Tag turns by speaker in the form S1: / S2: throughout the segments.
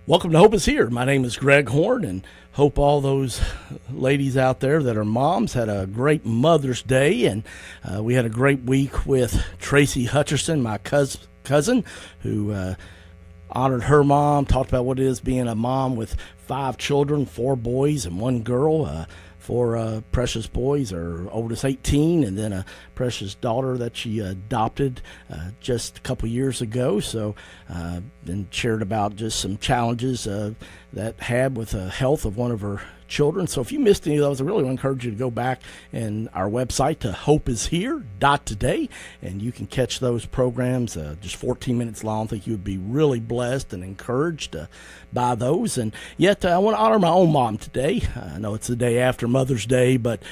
S1: Welcome to Hope is Here. My name is Greg Horn, and hope all those ladies out there that are moms had a great Mother's Day. And we had a great week with Tracy Hutcherson, my cousin, who honored her mom, talked about what it is being a mom with 5 children, 4 boys and 1 girl. 4 precious boys, her oldest 18, and then a precious daughter that she adopted just a couple years ago. So, and shared about just some challenges that had with the health of one of her children. So if you missed any of those, I really want to encourage you to go back in our website to hopeishere.today, and you can catch those programs just 14 minutes long. I think you would be really blessed and encouraged by those. And yet I want to honor my own mom today. I know it's the day after Mother's Day, but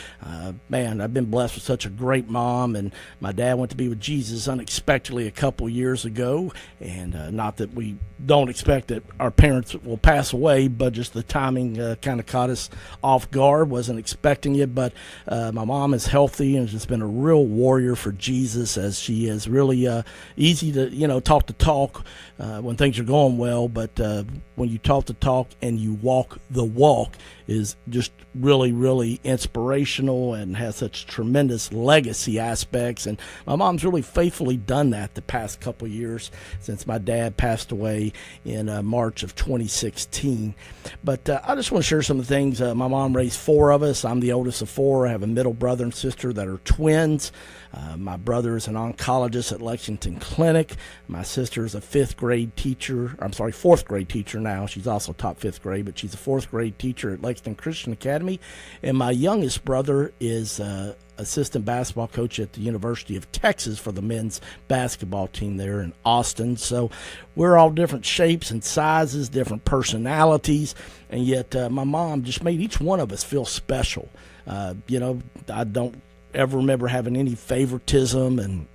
S1: man, I've been blessed with such a great mom. And my dad went to be with Jesus unexpectedly a couple years ago, and not that we don't expect that our parents will pass away, but just the timing kind of caught us off guard. Wasn't expecting it, but my mom is healthy and has just been a real warrior for Jesus, as she is really easy to talk the talk when things are going well, but when you talk the talk and you walk the walk is just really, really inspirational and has such tremendous legacy aspects. And my mom's really faithfully done that the past couple years since my dad passed away in March of 2016. But I just want to share some of the things. My mom raised 4 of us. I'm the oldest of 4. I have a middle brother and sister that are twins. My brother is an oncologist at Lexington Clinic. My sister is a 4th grade teacher now. She's also taught 5th grade, but she's a 4th grade teacher at Lexington Christian Academy. And my youngest brother is assistant basketball coach at the University of Texas for the men's basketball team there in Austin. So we're all different shapes and sizes, different personalities, and yet my mom just made each one of us feel special. I don't ever remember having any favoritism and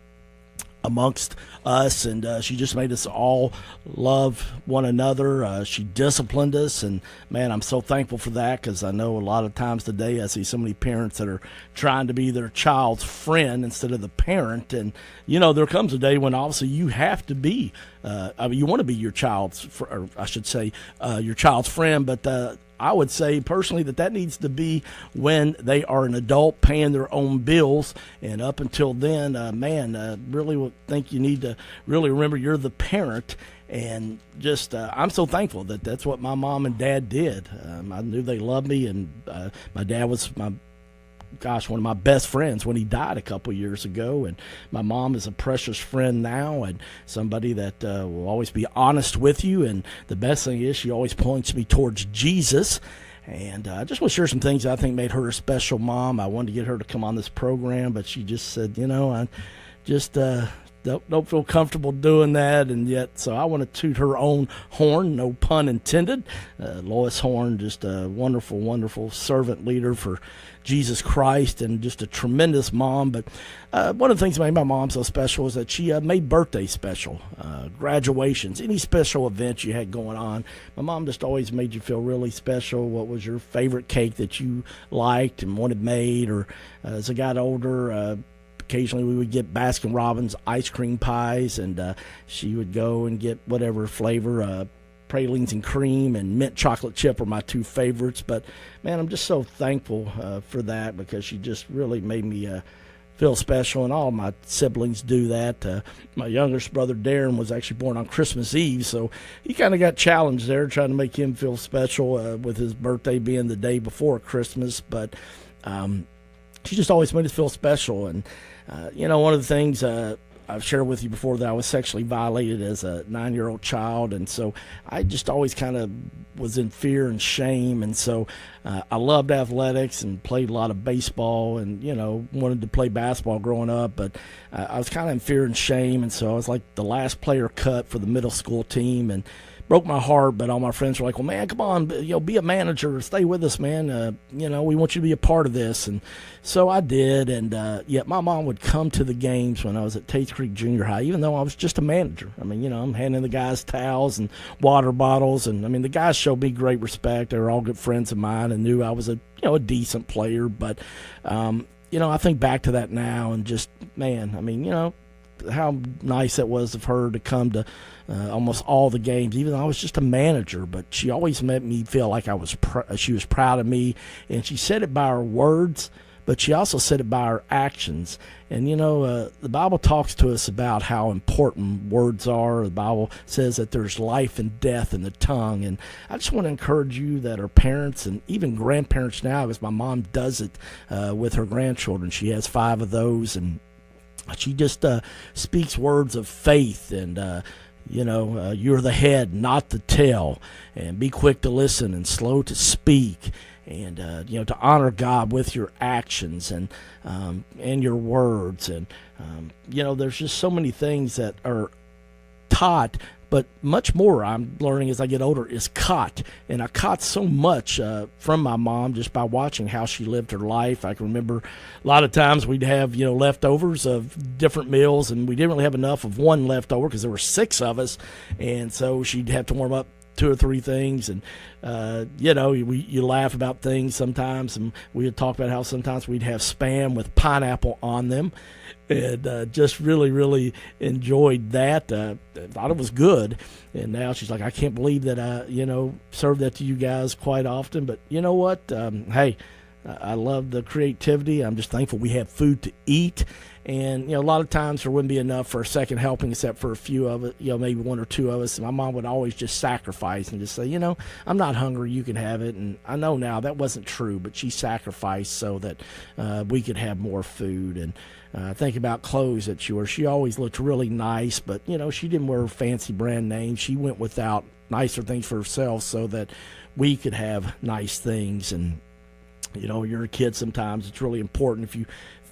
S1: amongst us, and she just made us all love one another. She disciplined us, and man, I'm so thankful for that, because I know a lot of times today I see so many parents that are trying to be their child's friend instead of the parent. And there comes a day when obviously you have to be you want to be your child's, or I should say your child's friend, but I would say personally that needs to be when they are an adult paying their own bills. And up until then, really would think you need to really remember you're the parent. And just I'm so thankful that that's what my mom and dad did. I knew they loved me, and my dad was one of my best friends when he died a couple years ago. And my mom is a precious friend now, and somebody that will always be honest with you. And the best thing is she always points me towards Jesus. And I just want to share some things I think made her a special mom. I wanted to get her to come on this program, but she just said, I just don't feel comfortable doing that. And yet, so I want to toot her own horn, no pun intended. Lois Horn, just a wonderful, wonderful servant leader for Jesus Christ, and just a tremendous mom. But one of the things that made my mom so special is that she made birthdays special, graduations, any special events you had going on. My mom just always made you feel really special. What was your favorite cake that you liked and wanted made? Or as I got older, occasionally we would get Baskin-Robbins ice cream pies, and she would go and get whatever flavor. Pralines and cream and mint chocolate chip are my 2 favorites. But man, I'm just so thankful for that, because she just really made me feel special, and all my siblings do that. My youngest brother Darren was actually born on Christmas Eve, so he kind of got challenged there trying to make him feel special with his birthday being the day before Christmas. But she just always made us feel special. And one of the things I've shared with you before, that I was sexually violated as a 9-year-old child, and so I just always kind of was in fear and shame. And so I loved athletics and played a lot of baseball, and wanted to play basketball growing up, but I was kind of in fear and shame. And so I was like the last player cut for the middle school team, and broke my heart. But all my friends were like, well, man, come on, be a manager, stay with us, man. We want you to be a part of this. And so I did. And yet my mom would come to the games when I was at Tates Creek Junior High, even though I was just a manager. I mean, I'm handing the guys towels and water bottles. And I mean, the guys showed me great respect. They were all good friends of mine and knew I was a decent player. But, I think back to that now, and just, man, I mean, how nice it was of her to come to almost all the games, even though I was just a manager. But she always made me feel like she was proud of me, and she said it by her words, but she also said it by her actions. And, the Bible talks to us about how important words are. The Bible says that there's life and death in the tongue. And I just want to encourage you that are parents and even grandparents now, because my mom does it with her grandchildren. She has 5 of those, and she just speaks words of faith and you're the head, not the tail, and be quick to listen and slow to speak, and to honor God with your actions and your words, and there's just so many things that are taught. But much more I'm learning as I get older is caught. And I caught so much from my mom just by watching how she lived her life. I can remember a lot of times we'd have, leftovers of different meals, and we didn't really have enough of one leftover because there were 6 of us. And so she'd have to warm up 2 or 3 things, and you laugh about things sometimes, and we would talk about how sometimes we'd have Spam with pineapple on them, and just really, really enjoyed that. Thought it was good, and now she's like, I can't believe that I, serve that to you guys quite often, but you know what? Hey, I love the creativity. I'm just thankful we have food to eat. And, a lot of times there wouldn't be enough for a second helping except for a few of it, maybe 1 or 2 of us. And my mom would always just sacrifice and just say, I'm not hungry, you can have it. And I know now that wasn't true, but she sacrificed so that we could have more food. And think about clothes that she wore. She always looked really nice, but, she didn't wear fancy brand names. She went without nicer things for herself so that we could have nice things. And, you're a kid sometimes. It's really important if you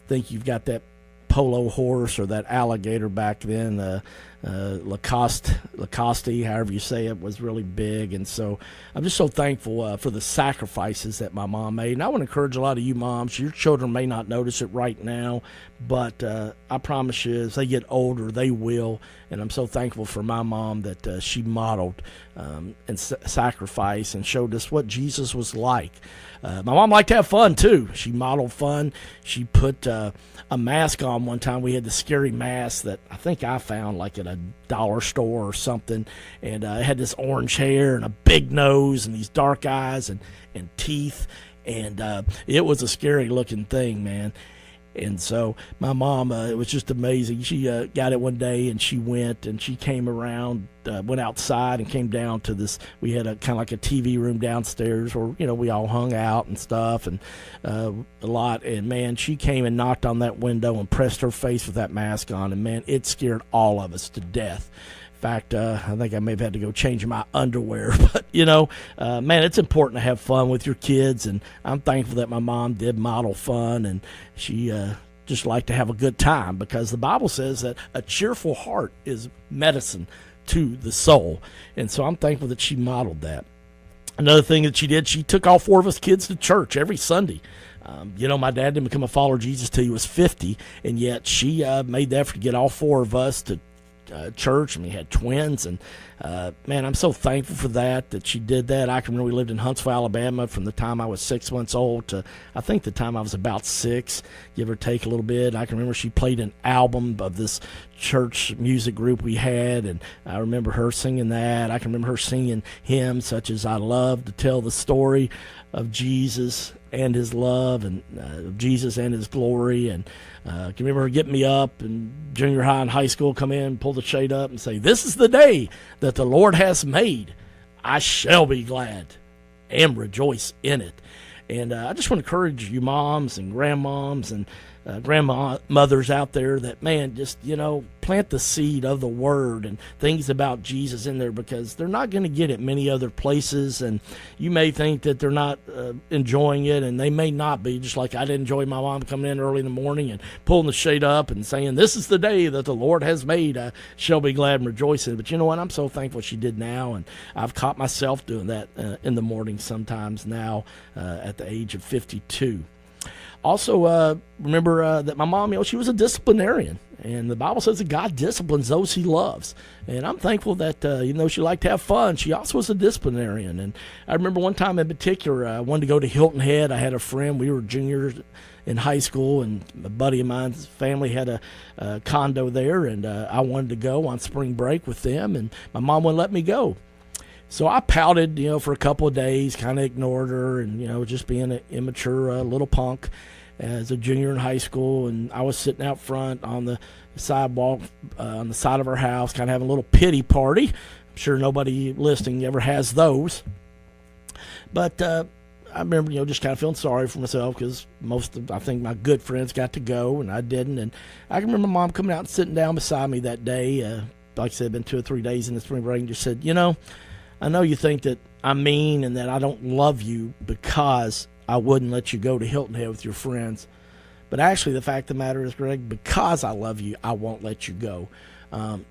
S1: think you've got that polo horse or that alligator back then, Lacoste, however you say it, was really big. And so I'm just so thankful for the sacrifices that my mom made. And I want to encourage a lot of you moms. Your children may not notice it right now, but I promise you, as they get older, they will. And I'm so thankful for my mom that she modeled and sacrifice and showed us what Jesus was like. My mom liked to have fun, too. She modeled fun. She put a mask on one time. We had the scary mask that I think I found like at a dollar store or something. And it had this orange hair and a big nose and these dark eyes and teeth. And it was a scary-looking thing, man. And so my mom, it was just amazing. She got it one day, and she went, and she came around, went outside and came down to this. We had a kind of like a TV room downstairs where, we all hung out and stuff, and a lot. And, man, she came and knocked on that window and pressed her face with that mask on, and, man, it scared all of us to death. In fact, I think I may have had to go change my underwear. But, man, it's important to have fun with your kids. And I'm thankful that my mom did model fun. And she just liked to have a good time, because the Bible says that a cheerful heart is medicine to the soul. And so I'm thankful that she modeled that. Another thing that she did, she took all 4 of us kids to church every Sunday. My dad didn't become a follower of Jesus till he was 50. And yet she made the effort to get all 4 of us to church, and we had twins, and man, I'm so thankful for that she did that. I can remember we lived in Huntsville, Alabama from the time I was 6 months old to I think the time I was about 6, give or take a little bit. I can remember she played an album of this church music group we had, and I remember her singing that. I can remember her singing hymns such as I Love to Tell the Story of Jesus and his love, and Jesus and his glory. And I can remember her getting me up in junior high and high school, come in, pull the shade up and say, "This is the day that the Lord has made. I shall be glad and rejoice in it." And I just want to encourage you moms and grandmoms and grandmothers out there that, man, just, plant the seed of the word and things about Jesus in there, because they're not going to get it many other places. And you may think that they're not enjoying it, and they may not be, just like I did enjoy my mom coming in early in the morning and pulling the shade up and saying, "This is the day that the Lord has made. I shall be glad and rejoice in it." But you know what? I'm so thankful she did now, and I've caught myself doing that in the morning sometimes now at the age of 52. Also, remember that my mom, she was a disciplinarian. And the Bible says that God disciplines those he loves. And I'm thankful that even though she liked to have fun, she also was a disciplinarian. And I remember one time in particular, I wanted to go to Hilton Head. I had a friend. We were juniors in high school, and a buddy of mine's family had a condo there. And I wanted to go on spring break with them. And my mom wouldn't let me go. So I pouted, for a couple of days, kind of ignored her and, just being an immature little punk as a junior in high school. And I was sitting out front on the sidewalk on the side of our house, kind of having a little pity party. I'm sure nobody listening ever has those. But I remember, just kind of feeling sorry for myself because I think my good friends got to go and I didn't. And I can remember Mom coming out and sitting down beside me that day. Like I said, been 2 or 3 days in the spring break, and just said, I know you think that I'm mean and that I don't love you because I wouldn't let you go to Hilton Head with your friends. But actually, the fact of the matter is, Greg, because I love you, I won't let you go.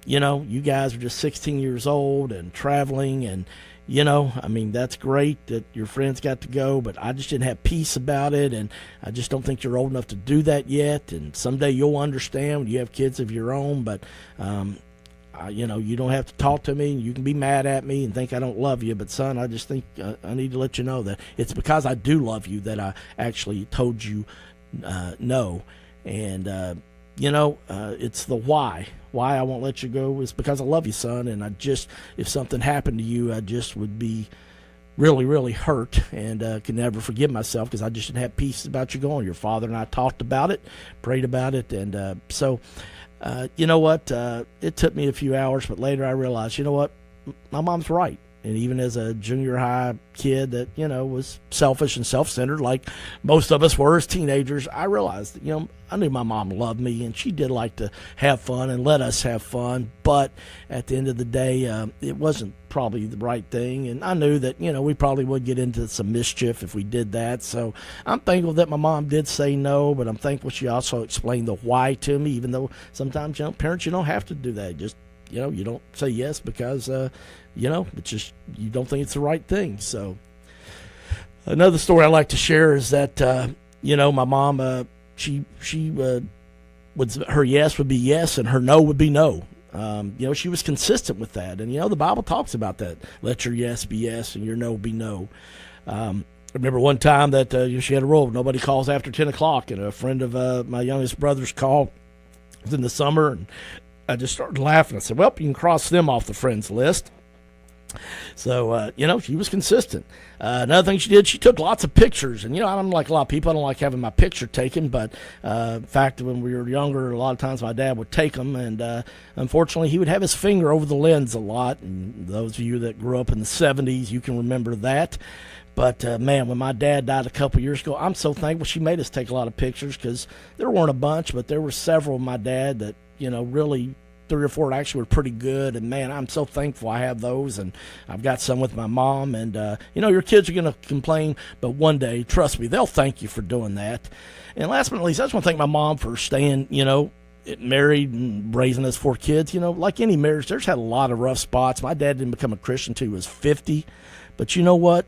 S1: You guys are just 16 years old and traveling, and, that's great that your friends got to go, but I just didn't have peace about it, and I just don't think you're old enough to do that yet. And someday you'll understand when you have kids of your own, but you don't have to talk to me. You can be mad at me and think I don't love you, but son, I just think I need to let you know that it's because I do love you that I actually told you no. And it's the why I won't let you go is because I love you, son. And if something happened to you, I just would be really, really hurt and could never forgive myself because I just didn't have peace about you going. Your father and I talked about it, prayed about it, and so. You know what? It took me a few hours, but later I realized, my mom's right. And even as a junior high kid that, was selfish and self-centered like most of us were as teenagers, I realized that, I knew my mom loved me and she did like to have fun and let us have fun. But at the end of the day, it wasn't probably the right thing. And I knew that, we probably would get into some mischief if we did that. So I'm thankful that my mom did say no, but I'm thankful she also explained the why to me, even though sometimes, parents, you don't have to do that. Just, you don't say yes because, it's just you don't think it's the right thing. So another story I like to share is that, my mom, she her yes would be yes and her no would be no. She was consistent with that. And, the Bible talks about that. Let your yes be yes and your no be no. I remember one time that she had a rule. Nobody calls after 10 o'clock. And a friend of my youngest brother's called. It was in the summer. And I just started laughing. I said, well, you can cross them off the friends list. So, she was consistent. Another thing she did, she took lots of pictures. And, I'm like a lot of people. I don't like having my picture taken. But, in fact, when we were younger, a lot of times my dad would take them. And, unfortunately, he would have his finger over the lens a lot. And those of you that grew up in the 70s, you can remember that. But, man, when my dad died a couple years ago, I'm so thankful she made us take a lot of pictures because there weren't a bunch, but there were several of my dad that, really 3 or 4 actually were pretty good. And, man, I'm so thankful I have those. And I've got some with my mom. And, your kids are going to complain, but one day, trust me, they'll thank you for doing that. And last but not least, I just want to thank my mom for staying, married and raising us 4 kids. Like any marriage, there's had a lot of rough spots. My dad didn't become a Christian until he was 50. But you know what?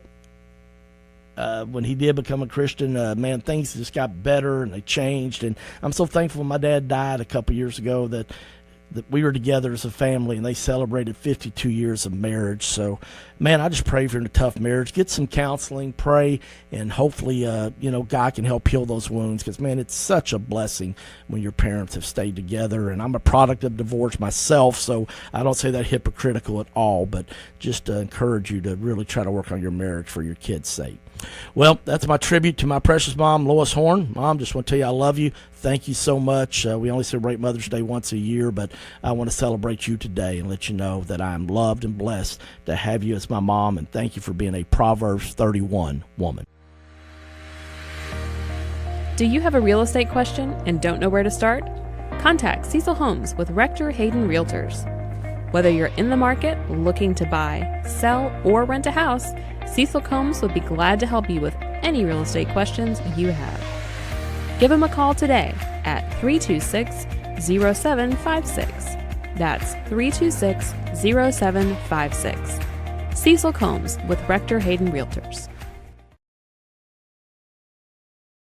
S1: When he did become a Christian, man, things just got better and they changed. And I'm so thankful when my dad died a couple years ago that we were together as a family and they celebrated 52 years of marriage. So, man, I just pray if you're in a tough marriage, get some counseling, pray, and hopefully, God can help heal those wounds because, man, it's such a blessing when your parents have stayed together. And I'm a product of divorce myself, so I don't say that hypocritical at all, but just encourage you to really try to work on your marriage for your kids' sake. Well, that's my tribute to my precious mom, Lois Horn. Mom, just want to tell you I love you. Thank you so much. We only celebrate Mother's Day once a year, but I want to celebrate you today and let you know that I'm loved and blessed to have you as my mom, and thank you for being a Proverbs 31 woman.
S2: Do you have a real estate question and don't know where to start? Contact Cecil Holmes with Rector Hayden Realtors. Whether you're in the market, looking to buy, sell, or rent a house, Cecil Combs would be glad to help you with any real estate questions you have. Give him a call today at 326-0756. That's 326-0756. Cecil Combs with Rector Hayden Realtors.